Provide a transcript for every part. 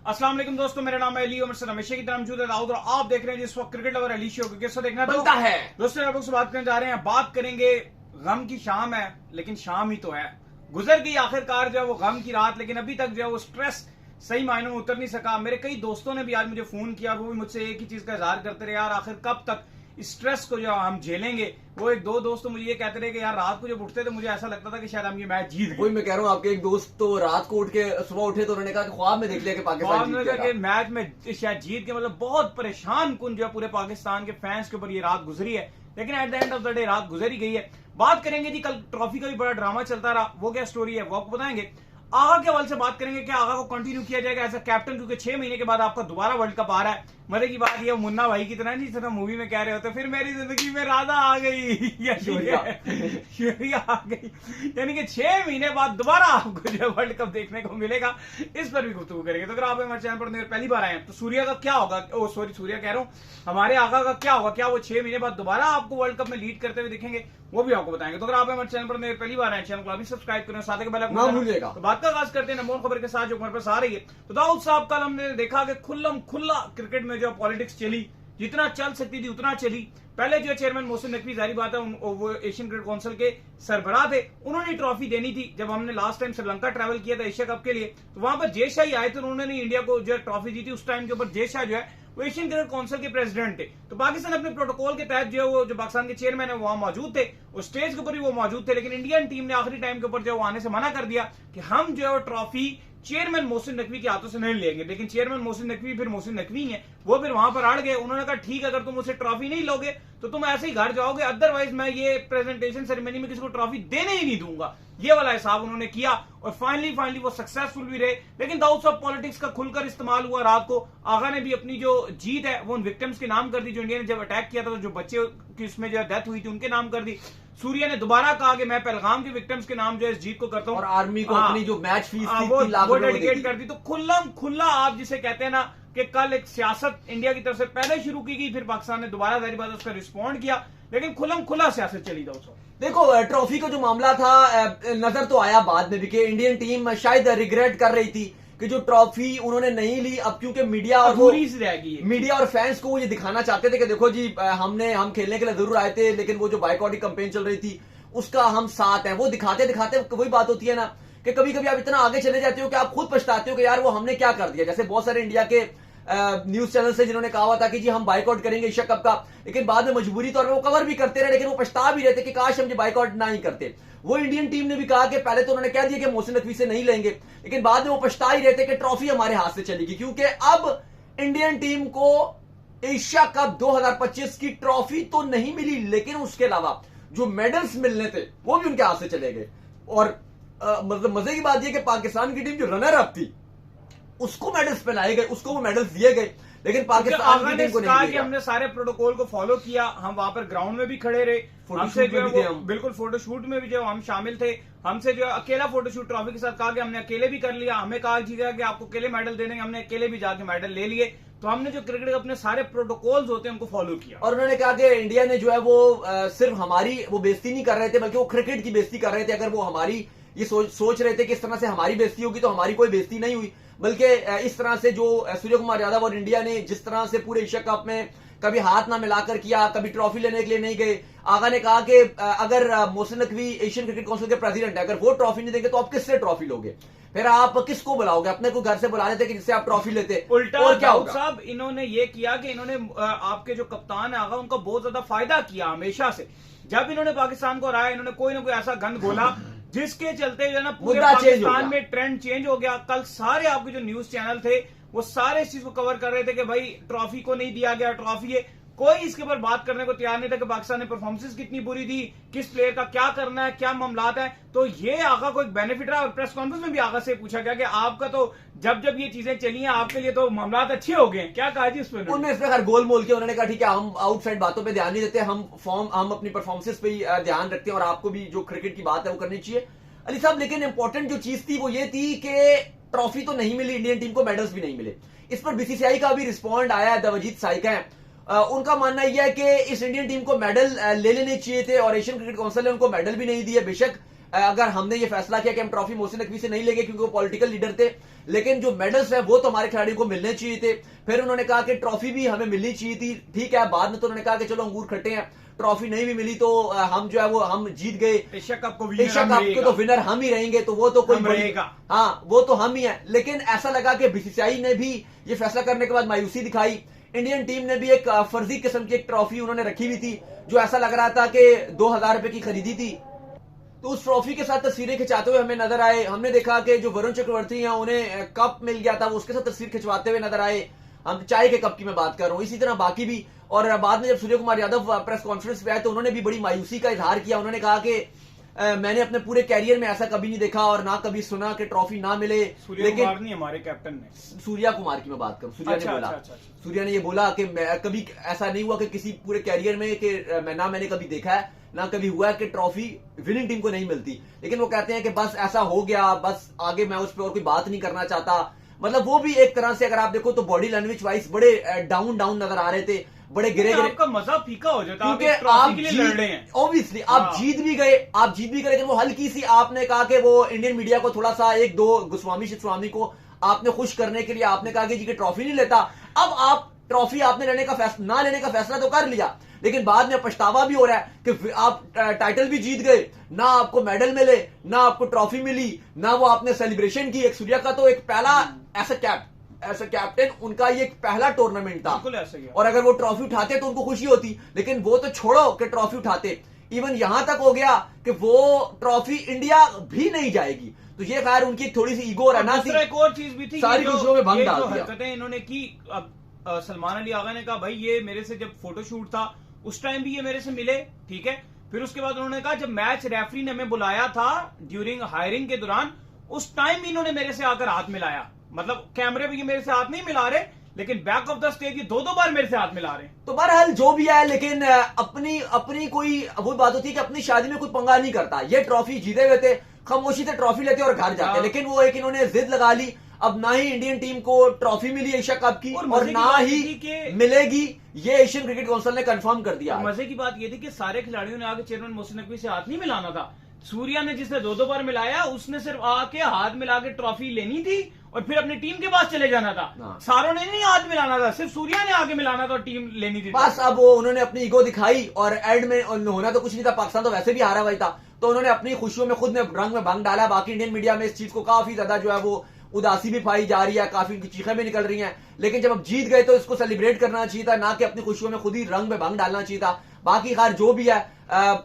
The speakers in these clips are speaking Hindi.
अस्सलाम वालेकुम दोस्तों, मेरा नाम है अली उमर से हमेशा की तरह मौजूद है दाऊद और आप देख रहे हैं जिस वक्त क्रिकेट लवर अली शो किसको देखना बनता है। दोस्तों आप लोग से बात करने जा रहे हैं। बात करेंगे, गम की शाम है लेकिन शाम ही तो है, गुजर गई आखिरकार जो है वो गम की रात, लेकिन अभी तक जो है वो स्ट्रेस सही मायनों में उतर नहीं सका। मेरे कई दोस्तों ने भी आज मुझे फोन किया, वो भी मुझसे एक ही चीज का इजहार करते रहे, यार आखिर कब तक स्ट्रेस को जो हम झेलेंगे। वो एक दो दोस्त तो मुझे ये कहते रहे कि यार रात को जब उठते थे मुझे ऐसा लगता था कि शायद हम ये मैच जीत गए। वही मैं कह रहा हूँ, आपके एक दोस्त तो रात को उठ के सुबह उठे तो उन्होंने कहा कि ख्वाब में देख लिया कि पाकिस्तान जीत गया। मैच में शायद जीत के, मतलब बहुत परेशान कुन जो है पूरे पाकिस्तान के फैंस के ऊपर ये रात गुजरी है, लेकिन at the end of the day रात गुजरी गई है। बात करेंगे जी, कल ट्रॉफी का भी बड़ा ड्रामा चलता रहा, वो क्या स्टोरी है वो आपको बताएंगे। आगा के हवाले से बात करेंगे, क्या आगा को कंटिन्यू किया जाएगा एज अ कैप्टन, क्योंकि 6 महीने के बाद आपका दोबारा वर्ल्ड कप आ रहा है। मजे की बात ये मुन्ना भाई की तरह नहीं, जिस तरह मूवी में कह रहे होते फिर मेरी जिंदगी में राधा आ गई या शूरिया आ गई, यानी कि 6 महीने बाद दोबारा आपको जो वर्ल्ड कप देखने को मिलेगा। इस पर भी गुफ्तगू करेंगे। तो अगर आप हमारे चैनल पर पहली बार आए हैं तो सूर्या का क्या होगा, सूर्या कह रहा हूं, हमारे आगा का क्या होगा, क्या वो 6 महीने बाद दोबारा आपको वर्ल्ड कप में लीड करते हुए दिखेंगे, वो भी आपको बताएंगे। तो अगर आप हमारे चैनल पर पहली बार आए, चैनल को अभी सब्सक्राइब करें, साथ के बेल आइकन ना भूलिएगा। तो बात का आगाज करते हैं नंबर खबर के साथ जो हमारे पास आ रही है। तो दाऊद साहब, कल हमने देखा कि खुल्ला क्रिकेट में जो पॉलिटिक्स चली, जितना चल सकती थी उतना चली। पहले जो चेयरमैन मोहसिन नकवी, जारी बात है वो एशियन क्रिकेट काउंसिल के सरबराह थे, उन्होंने ट्रॉफी देनी थी। जब हमने लास्ट टाइम श्रीलंका ट्रैवल किया था एशिया कप के लिए, तो वहां पर जय शाह ही आए थे, उन्होंने इंडिया को जो ट्रॉफी दी थी। उस टाइम के ऊपर जय शाह जो है वो एशियन क्रिकेट काउंसिल के प्रेसिडेंट थे। तो पाकिस्तान अपने प्रोटोकॉल के तहत जो है वो जो पाकिस्तान के चेयरमैन है वहां मौजूद थे, उस स्टेज के ऊपर भी वो मौजूद थे, लेकिन इंडियन टीम ने आखिरी टाइम के ऊपर जो आने से मना कर दिया कि हम जो है ट्रॉफी चेयरमैन मोहसिन नकवी के हाथों से नहीं लेंगे। लेकिन चेयरमैन मोहसिन नकवी फिर मोहसिन नकवी है, वो फिर वहां पर अड़ गए। उन्होंने कहा ठीक है, अगर तुम उसे ट्रॉफी नहीं लोगे तो तुम ऐसे ही घर जाओगे, अदरवाइज मैं ये प्रेजेंटेशन सेरेमनी में किसी को ट्रॉफी देने ही नहीं दूंगा। ये वाला हिसाब उन्होंने किया और फाइनली वो सक्सेसफुल भी रहे। लेकिन दाऊद साहब, पॉलिटिक्स का खुलकर इस्तेमाल हुआ रात को। आगा ने भी अपनी जो जीत है वो उन विक्टिम्स के नाम कर दी, जो इंडिया ने जब अटैक किया था तो जो बच्चे की उसमें जो डेथ हुई थी उनके नाम कर दी। सूर्या ने दोबारा कहा कि मैं पहलगाम के विक्टिम्स के नाम जो है इस जीत को करता हूं, और आर्मी को अपनी जो मैच फीस थी वो डेडिकेट कर दी। तो खुला आप जिसे कहते हैं ना कि कल एक सियासत इंडिया की तरफ से पहले शुरू की गई, फिर पाकिस्तान ने दोबारा जारी बात उसका रिस्पॉन्ड किया, लेकिन खुला सियासत चली था उसको। देखो, ट्रॉफी का जो मामला था नजर तो आया बाद में भी कि इंडियन टीम शायद रिग्रेट कर रही थी कि जो ट्रॉफी उन्होंने नहीं ली। अब क्योंकि मीडिया और फैंस को ये दिखाना चाहते थे कि देखो जी हम खेलने के लिए जरूर आए थे, लेकिन वो जो बाइकॉटिंग कैंपेन चल रही थी उसका हम साथ हैं, वो दिखाते वही बात होती है ना कि कभी कभी आप इतना आगे चले जाते हो कि आप खुद पछताते हो कि यार वो हमने क्या कर दिया। जैसे बहुत सारे इंडिया के न्यूज चैनल से जिन्होंने कहा हुआ था कि जी हम बाइकआउट करेंगे एशिया कप का, लेकिन बाद में मजबूरी तौर पर वो कवर भी करते रहे, लेकिन वो पछता भी रहते कि काश हम बाइकआउट ना ही करते। वो इंडियन टीम ने भी कहा कि पहले तो उन्होंने कह दिया कि मोहसिन नकवी से नहीं लेंगे, लेकिन बाद में वो पछता ही रहते कि ट्रॉफी हमारे हाथ से चलेगी, क्योंकि अब इंडियन टीम को एशिया कप 2025 की ट्रॉफी तो नहीं मिली, लेकिन उसके अलावा जो मेडल्स मिलने थे वो भी उनके हाथ से चले गए। और मतलब मजे की बात यह कि पाकिस्तान की टीम जो रनर अप थी उसको मेडल्स पहनाए गए, उसको वो मेडल्स दिए गए, लेकिन पाकिस्तान की टीम को नहीं दिया। कि हमने सारे प्रोटोकॉल को फॉलो किया, हम वहां पर ग्राउंड में भी खड़े रहे, हमसे जो है वो बिल्कुल फोटोशूट में भी जो हम शामिल थे, हमसे जो अकेला फोटोशूट ट्रॉफी के साथ कहा कि हमने अकेले भी कर लिया, हमें कहा कि आपको अकेले मेडल देने, हमने अकेले भी जाके मेडल ले लिए। तो हमने जो क्रिकेट के अपने सारे प्रोटोकॉल्स होते हैं उनको फॉलो किया। और उन्होंने कहा कि इंडिया ने जो है वो सिर्फ हमारी वो बेइज्जती नहीं कर रहे थे, बल्कि वो क्रिकेट की बेइज्जती कर रहे थे। अगर वो हमारी ये सोच रहे थे कि इस तरह से हमारी बेइज्जती होगी, तो हमारी कोई बेइज्जती नहीं हुई, बल्कि इस तरह से जो सूर्य कुमार यादव और इंडिया ने जिस तरह से पूरे एशिया कप में कभी हाथ ना मिलाकर किया, कभी ट्रॉफी लेने के लिए नहीं गए। आगा ने कहा कि अगर Mohsin Naqvi Asian cricket council के प्रेसिडेंट है, अगर वो ट्रॉफी नहीं देंगे तो आप किससे ट्रॉफी लोगे, फिर आप किसको बुलाओगे, अपने को घर से बुला लेते कि जिससे आप ट्रॉफी लेते। उल्टा और क्या होगा साहब, इन्होंने ये किया कि इन्होंने आपके जो कप्तान है आगा उनका बहुत ज्यादा फायदा किया हमेशा से। जब इन्होंने पाकिस्तान को हराया, इन्होंने कोई ना कोई ऐसा गंद बोला जिसके चलते जो है ना पूरे पाकिस्तान में ट्रेंड चेंज हो गया। कल सारे आपके जो न्यूज चैनल थे वो सारे इस चीज को कवर कर रहे थे कि भाई ट्रॉफी को नहीं दिया गया, ट्रॉफी है, कोई इसके ऊपर बात करने को तैयार नहीं था कि पाकिस्तान ने परफॉर्मेंस कितनी बुरी थी, किस प्लेयर का क्या करना है, क्या मामलात है। तो ये आगा को एक बेनिफिट रहा। और प्रेस कॉन्फ्रेंस में भी आगा से पूछा गया कि आपका तो जब ये चीजें चली हैं आपके लिए तो मामलात अच्छे हो गए, क्या कहा जी उस पर? उनमें इसमें हर गोल मोल के उन्होंने कहा ठीक है, हम आउटसाइड बातों पे ध्यान नहीं देते, हम अपनी परफॉर्मेंस पे ही ध्यान रखते हैं, और आपको भी जो क्रिकेट की बात है वो करनी चाहिए अली साहब। लेकिन इंपॉर्टेंट जो चीज थी वो ये थी कि ट्रॉफी तो नहीं मिली, इंडियन टीम को मेडल्स भी नहीं मिले। इस पर बीसीसीआई का भी रिस्पॉन्ड आया, दवजीत साइका है, उनका मानना यह है कि इस इंडियन टीम को मेडल ले लेने चाहिए थे और एशियन क्रिकेट काउंसिल ने उनको मेडल भी नहीं दिए। बेशक अगर हमने ये फैसला किया कि हम ट्रॉफी मोहसिन नकवी से नहीं लेंगे क्योंकि वो पॉलिटिकल लीडर थे, लेकिन जो मेडल्स है वो तो हमारे खिलाड़ियों को मिलने चाहिए थे। फिर उन्होंने कहा कि ट्रॉफी भी हमें मिलनी चाहिए थी, ठीक है। बाद में तो उन्होंने कहा कि चलो अंगूर खट्टे हैं, ट्रॉफी नहीं भी मिली तो हम जो है वो हम जीत गए, एशिया कप को तो विनर हम ही रहेंगे, तो वो तो कोई रहेगा, हाँ वो तो हम ही है। लेकिन ऐसा लगा कि बीसीसीआई ने भी ये फैसला करने के बाद मायूसी दिखाई। इंडियन टीम ने भी एक फर्जी किस्म की एक ट्रॉफी उन्होंने रखी हुई थी जो ऐसा लग रहा था कि 2000 रुपए की खरीदी थी। तो उस ट्रॉफी के साथ तस्वीरें खिंचाते हुए हमें नजर आए। हमने देखा कि जो वरुण चक्रवर्ती हैं उन्हें कप मिल गया था, वो उसके साथ तस्वीर खिंचवाते हुए नजर आए। हम चाय के कप की मैं बात कर रहा हूं, इसी तरह बाकी भी। और बाद में जब सूर्य कुमार यादव प्रेस कॉन्फ्रेंस पे आए तो उन्होंने भी बड़ी मायूसी का इजहार किया। उन्होंने कहा कि मैंने अपने पूरे कैरियर में ऐसा कभी नहीं देखा और ना कभी सुना कि ट्रॉफी ना मिले। लेकिन नहीं, हमारे कैप्टन ने, सूर्या कुमार की मैं बात करूं, सूर्या ने बोला, सूर्या ने ये बोला कि कभी ऐसा नहीं हुआ कि किसी पूरे कैरियर में कि ना मैंने कभी देखा है ना कभी हुआ है कि ट्रॉफी विनिंग टीम को नहीं मिलती। लेकिन वो कहते हैं कि बस ऐसा हो गया, बस आगे मैं उस पर और कोई बात नहीं करना चाहता। मतलब वो भी एक तरह से अगर आप देखो तो बॉडी लैंग्वेज वाइज बड़े डाउन नजर आ रहे थे, बड़े गिरे गिरे। आपका मजा फीका हो जाता, क्योंकि आप लड़ रहे हैं, ऑब्वियसली आप जीत भी गए, लेकिन वो हल्की सी आपने कहा कि वो इंडियन मीडिया को थोड़ा सा एक दो गोस्वामी को आपने खुश करने के लिए आपने कहा कि जी की ट्रॉफी नहीं लेता। अब आप ट्रॉफी आपने लेने का फैसला ना लेने का फैसला तो कर लिया, लेकिन बाद में पछतावा भी हो रहा है कि आप टाइटल भी जीत गए, ना आपको मेडल मिले, ना आपको ट्रॉफी मिली, ना वो आपने सेलिब्रेशन की। एक सूर्या का तो एक पहला ऐसा कैप्टन उनका ये पहला टूर्नामेंट था, और अगर वो ट्रॉफी उठाते तो उनको खुशी होती, लेकिन वो तो छोड़ो कि ट्रॉफी उठाते, इवन यहां तक हो गया कि वो ट्रॉफी इंडिया भी नहीं जाएगी। तो ये खैर उनकी थोड़ी सी ईगो रहना थी। एक और चीज भी थी, सारी खुशियों में भंग डाल दिया। हरकतें इन्होंने की। अब सलमान अली आगा ने कहा भाई ये मेरे से जब फोटोशूट था उस टाइम भी ये मेरे से मिले, ठीक है। फिर उसके बाद उन्होंने कहा जब मैच रेफरी ने हमें बुलाया था ड्यूरिंग हायरिंग के दौरान, उस टाइम इन्होंने मेरे से आकर हाथ मिलाया। मतलब कैमरे पे ये मेरे से हाथ नहीं मिला रहे, लेकिन बैक ऑफ द स्टेज ये दो बार मेरे से हाथ मिला रहे हैं। तो बहरहाल जो भी है, लेकिन अपनी कोई वो बात होती है कि अपनी शादी में कोई पंगा नहीं करता। ये ट्रॉफी जीते हुए थे, खामोशी से ट्रॉफी लेते और घर जाते, लेकिन वो एक इन्होंने जिद लगा ली। अब ना ही इंडियन टीम को ट्रॉफी मिली एशिया कप की और ना ही मिलेगी, ये एशियन क्रिकेट काउंसिल ने कंफर्म कर दिया। मजे की बात ये थी कि सारे खिलाड़ियों ने आगे चेयरमैन मोहसिन नकवी से हाथ नहीं मिलाना था। सूर्या ने जिसने दो बार मिलाया उसने सिर्फ आके हाथ मिला के ट्रॉफी लेनी थी और फिर अपनी टीम के पास चले जाना था। सारों ने नहीं हाथ मिलाना था, सिर्फ सूर्या ने आगे मिलाना था और टीम लेनी थी। बस अब वो उन्होंने अपनी ईगो दिखाई और एंड में होना तो कुछ नहीं था। पाकिस्तान तो वैसे भी हारा हुआ था, तो उन्होंने अपनी खुशियों में खुद ने रंग में भंग डाला। बाकी इंडियन मीडिया में इस चीज को काफी ज्यादा जो है वो उदासी भी पाई जा रही है, काफी उनकी चीखें भी निकल रही हैं। लेकिन जब अब जीत गए तो इसको सेलिब्रेट करना चाहिए था, ना कि अपनी खुशियों में खुद ही रंग में भंग डालना चाहिए था। बाकी खैर जो भी है,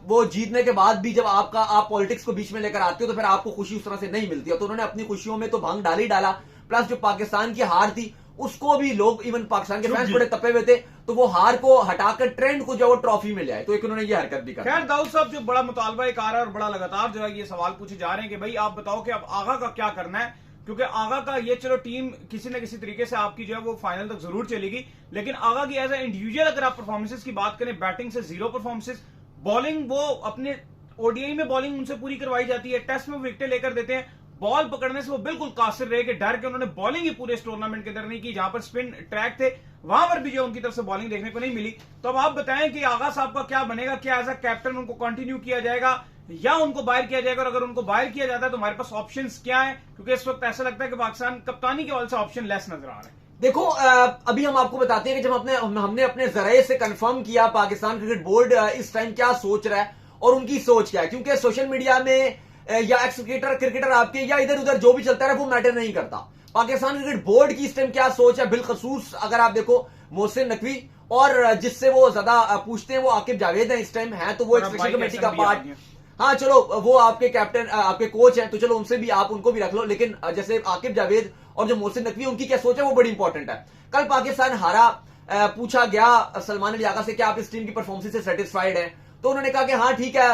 वो जीतने के बाद भी जब आप पॉलिटिक्स को बीच में लेकर आते हो तो फिर आपको खुशी उस तरह से नहीं मिलती है। तो उन्होंने अपनी खुशियों में तो भंग डाल ही डाला, प्लस जो पाकिस्तान की हार थी उसको भी लोग, इवन पाकिस्तान के फैंस बड़े तपे हुए थे, तो वो हार को हटाकर ट्रेंड को जो वो ट्रॉफी में ले आए। तो एक उन्होंने ये हरकत भी कर। खैर दाऊद साहब, जो बड़ा मुतालबा एक आ रहा है और बड़ा लगातार जो है ये सवाल पूछे जा रहे हैं कि भाई आप बताओ कि अब आगा का क्या करना है, क्योंकि आगा का ये चलो टीम किसी न किसी तरीके से आपकी जो है वो फाइनल तक जरूर चलेगी, लेकिन आगा की एज ए इंडिविजुअल अगर आप परफॉर्मेंसेस की बात करें, बैटिंग से 0 परफॉर्मेंसेस, बॉलिंग वो अपने ओडीआई में बॉलिंग उनसे पूरी करवाई जाती है, टेस्ट में विकेटें लेकर देते हैं, बॉल पकड़ने से वो बिल्कुल कासिर रहे कि डर के उन्होंने बॉलिंग ही पूरे इस टूर्नामेंट के अंदर नहीं की। जहां पर स्पिन ट्रैक थे वहां पर भी जो उनकी तरफ से बॉलिंग देखने को नहीं मिली। तो अब आप बताएं कि आगा साहब का क्या बनेगा, क्या एज अ कैप्टन उनको कंटिन्यू किया जाएगा या उनको बाहर किया जाएगा, और अगर उनको बाहर किया जाता है तो हमारे पास ऑप्शंस क्या है, क्योंकि इस वक्त ऐसा लगता है कि पाकिस्तान कप्तानी के वाले से ऑप्शन लेस नजर आ रहे हैं। देखो अभी हम आपको बताते हैं कि जब हमने अपने जरिए से कंफर्म किया पाकिस्तान क्रिकेट बोर्ड इस टाइम क्या सोच रहा है और उनकी सोच क्या है, क्योंकि सोशल मीडिया में या एक्स क्रिकेटर आपके या इधर उधर जो भी चलता है वो मैटर नहीं करता। पाकिस्तान क्रिकेट बोर्ड की इस टाइम क्या सोच है, बिलखसूस अगर आप देखो मोहसिन नकवी और जिससे वो ज्यादा पूछते हैं वो आकिब जावेद है, इस टाइम है तो वो एक स्पेशल कमेटी का पार्ट। हाँ चलो वो आपके कैप्टन आपके कोच हैं तो चलो उनसे भी आप उनको भी रख लो, लेकिन जैसे आकिब जावेद और जो मोहसिन नकवी उनकी क्या सोच है वो बड़ी इंपॉर्टेंट है। कल पाकिस्तान हारा, पूछा गया सलमान अली आगा से क्या आप इस टीम की परफॉर्मेंस से सेटिस्फाइड हैं, तो उन्होंने कहा कि हाँ ठीक है,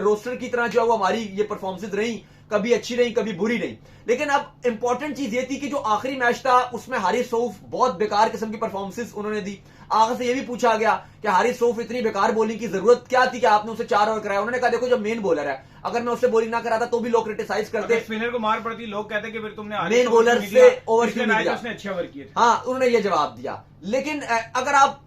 रोस्टर की तरह जो है वो हमारी ये परफॉर्मेंस रही, कभी अच्छी रही कभी बुरी रही। लेकिन अब इंपॉर्टेंट चीज ये थी कि जो आखिरी मैच था उसमें हारिस रऊफ बहुत बेकार किस्म की परफॉर्मेंस उन्होंने दी। आगा से ये भी पूछा गया कि हारिस रऊफ इतनी बेकार बॉलिंग की जरूरत क्या थी कि आपने उसे 4 ओवर कराया। उन्होंने कहा देखो जब मेन बॉलर है, अगर मैं उससे बॉलिंग ना कराता तो भी लोग क्रिटिसाइज करते, स्पिनर को मार पड़ती, लोग कहते कि फिर तुमने मेन बॉलर से ओवर उसने अच्छे ओवर किए। हाँ उन्होंने ये जवाब दिया। लेकिन अगर आप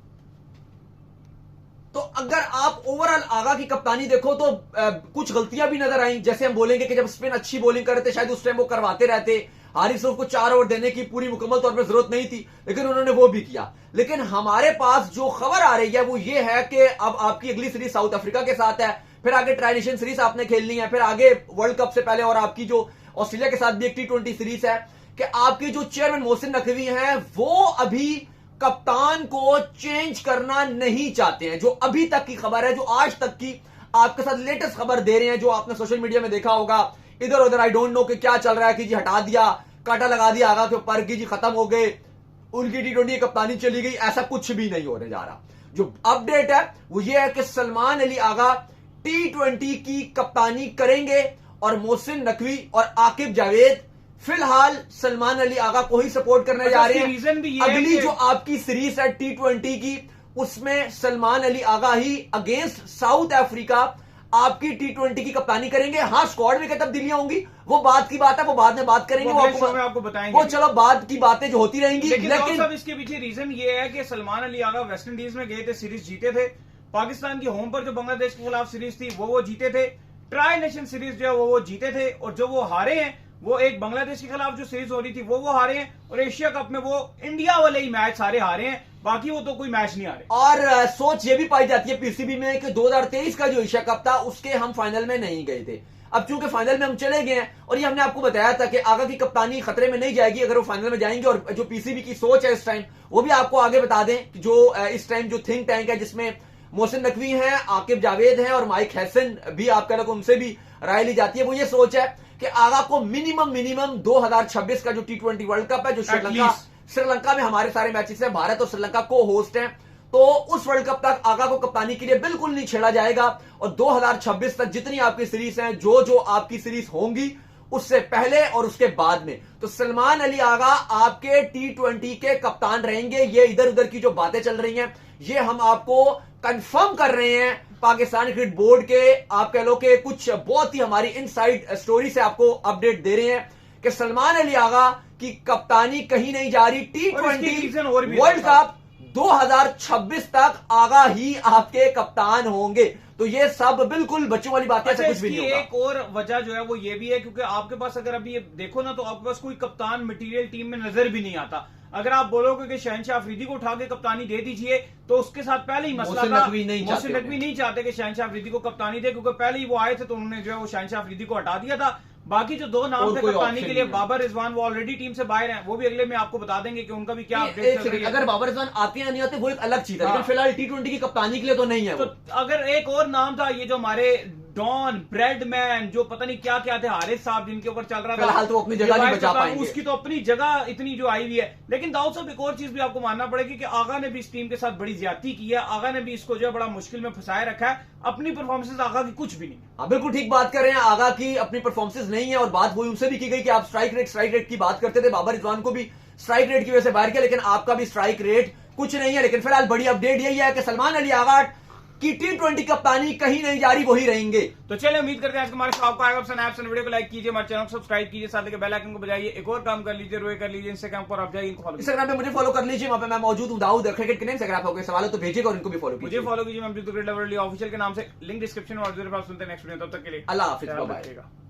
तो अगर आप ओवरऑल आगा की कप्तानी देखो तो कुछ गलतियां भी नजर आई। जैसे हम बोलेंगे कि जब स्पिन अच्छी बॉलिंग कर रहे थे शायद उस टाइम वो करवाते रहते, हारिस रऊफ को 4 ओवर देने की पूरी मुकम्मल तौर पर जरूरत नहीं थी, लेकिन उन्होंने वो भी किया। लेकिन हमारे पास जो खबर आ रही है वो ये है कि अब आपकी अगली सीरीज साउथ अफ्रीका के साथ है, फिर आगे ट्राई नेशन सीरीज आपने खेलनी है, फिर आगे वर्ल्ड कप से पहले और आपकी जो ऑस्ट्रेलिया के साथ भी एक T20 सीरीज है, कि आपके जो चेयरमैन मोहसिन नकवी हैं वो अभी कप्तान को चेंज करना नहीं चाहते हैं। जो अभी तक की खबर है, जो आज तक की आपके साथ लेटेस्ट खबर दे रहे हैं, जो आपने सोशल मीडिया में देखा होगा, इधर उधर आई डोंट नो कि क्या चल रहा है कि जी हटा दिया, कांटा लगा दिया आगा के ऊपर कि जी खत्म हो गए, उनकी T20 कप्तानी चली गई, ऐसा कुछ भी नहीं होने जा रहा। जो अपडेट है वो ये है कि सलमान अली आगा T20 की कप्तानी करेंगे और मोहसिन नकवी और आकिब जावेद फिलहाल सलमान अली आगा को ही सपोर्ट करने जा रहे हैं। रीजन भी ये अगली जो आपकी सीरीज है T20 की, उसमें सलमान अली आगा ही अगेंस्ट साउथ अफ्रीका आपकी T20 की कप्तानी करेंगे। हाँ, स्क्वाड में क्या तब्दीलियां होंगी वो बात की बात है, वो बाद में बात करेंगे, वो आपको बताएंगे, वो चलो बाद की बातें जो होती रहेंगी। लेकिन सब इसके पीछे रीजन ये है कि सलमान अली आगा वेस्ट इंडीज में गए थे, सीरीज जीते थे, पाकिस्तान की होम पर जो बांग्लादेश के खिलाफ सीरीज थी वो जीते थे, ट्राई नेशन सीरीज जो है वो जीते थे, और जो वो हारे हैं वो एक बांग्लादेश के खिलाफ जो सीरीज हो रही थी वो हारे हैं, और एशिया कप में वो इंडिया वाले ही मैच सारे हारे हैं, बाकी वो तो कोई मैच नहीं हारे। और सोच ये भी पाई जाती है पीसीबी में कि 2023 का जो एशिया कप था उसके हम फाइनल में नहीं गए थे। अब चूंकि फाइनल में हम चले गए हैं, और ये हमने आपको बताया था कि आगा की कप्तानी खतरे में नहीं जाएगी अगर वो फाइनल में जाएंगे। और जो पीसीबी की सोच है इस टाइम, वो भी आपको आगे बता दें कि जो इस टाइम जो थिंक टैंक है जिसमें मोहसिन नकवी हैं, आकिब जावेद हैं और माइक हैसन भी आप कह लो, उनसे भी राय ली जाती है। वो ये सोच है कि आगा को मिनिमम 2026 का जो T20 वर्ल्ड कप है, जो श्रीलंका में हमारे सारे मैचेस हैं, भारत और श्रीलंका को होस्ट हैं, तो उस वर्ल्ड कप तक आगा को कप्तानी के लिए बिल्कुल नहीं छेड़ा जाएगा। और 2026 तक जितनी आपकी सीरीज हैं, जो आपकी सीरीज होंगी उससे पहले और उसके बाद में, तो सलमान अली आगा आपके T20 के कप्तान रहेंगे। ये इधर उधर की जो बातें चल रही हैं ये हम आपको कंफर्म कर रहे हैं पाकिस्तान क्रिकेट बोर्ड के, आप कह लो कि कुछ बहुत ही हमारी इनसाइड स्टोरी से आपको अपडेट दे रहे हैं कि सलमान अली आगा की कप्तानी कहीं नहीं जा रही। T20 वर्ल्ड कप 2026 तक आगा ही आपके कप्तान होंगे। तो ये सब बिल्कुल बच्चों वाली बातें, ऐसा कुछ भी नहीं होगा। एक और वजह जो है वो ये भी है क्योंकि आपके पास अगर अभी ये देखो ना, तो आपके पास कोई कप्तान मटेरियल टीम में नजर भी नहीं आता। अगर आप बोलोगे कि शहनशाह अफरीदी को उठा के कप्तानी दे दीजिए, तो उसके साथ पहले ही मसला था, मोहसिन नकवी नहीं चाहते कि शहनशाह अफरीदी को कप्तानी दे, क्योंकि पहले ही वो आए थे तो उन्होंने जो है वो शहनशाह अफरीदी को हटा दिया था। बाकी जो 2 नाम थे कप्तानी के लिए, बाबर रिजवान, वो ऑलरेडी टीम से बाहर हैं, वो भी अगले में आपको बता देंगे कि उनका भी क्या अपडेट। अगर बाबर रिजवान आते हैं नहीं आते वो एक अलग चीज है, लेकिन फिलहाल T20 की कप्तानी के लिए तो नहीं है। तो अगर एक और नाम था, ये जो हमारे डॉन ब्रेडमैन, जो पता नहीं क्या क्या थे, हारिस साहब जिनके ऊपर चल रहा था, फिलहाल तो अपनी जगह नहीं बचा पाएंगे, उसकी तो अपनी जगह इतनी जो आई हुई है। लेकिन दाऊद साहब एक और चीज भी आपको मानना पड़ेगी कि आगा ने भी इस टीम के साथ बड़ी ज्यादती की है, आगा ने भी इसको जो है बड़ा मुश्किल में फंसाए रखा है। अपनी परफॉर्मेंस आगा की कुछ भी नहीं। हाँ, बिल्कुल ठीक बात कर रहे हैं, आगा की अपनी परफॉर्मेंस नहीं है। और बात वही उनसे भी की गई कि आप स्ट्राइक रेट की बात करते थे, बाबर रिजवान को भी स्ट्राइक रेट की वजह से बाहर किया, लेकिन आपका भी स्ट्राइक रेट कुछ नहीं है। लेकिन फिलहाल बड़ी अपडेट यही है कि सलमान अली आगा की T20 कप्तानी कहीं नहीं जा रही, वही रहेंगे। तो चलिए, उम्मीद करते हैं आज हमारे शो आपको आएगा पसंद। वीडियो को लाइक कीजिए, हमारे चैनल को सब्सक्राइब कीजिए, साथ ही बेल आइकन को बजाइए। एक और काम कर लीजिए, रोए कर लीजिए, इंस्टाग्राम पर आप जाइए, इनको फॉलो, इंस्टाग्राम पे मुझे फॉलो कर लीजिए, वहां पे मैं मौजूद हूं, दाऊद क्रिकेट के नेम से। अगर आपको कोई सवाल हो तो भेजिएगा और इनको भी फॉलो कीजिए। मुझे फॉलो कीजिए, मैं ऑफिशियल के नाम से, लिंक डिस्क्रिप्शन में और सुनते हैं नेक्स्ट वीडियो। तब तक के लिए अल्लाह हाफिज, बाय बाय।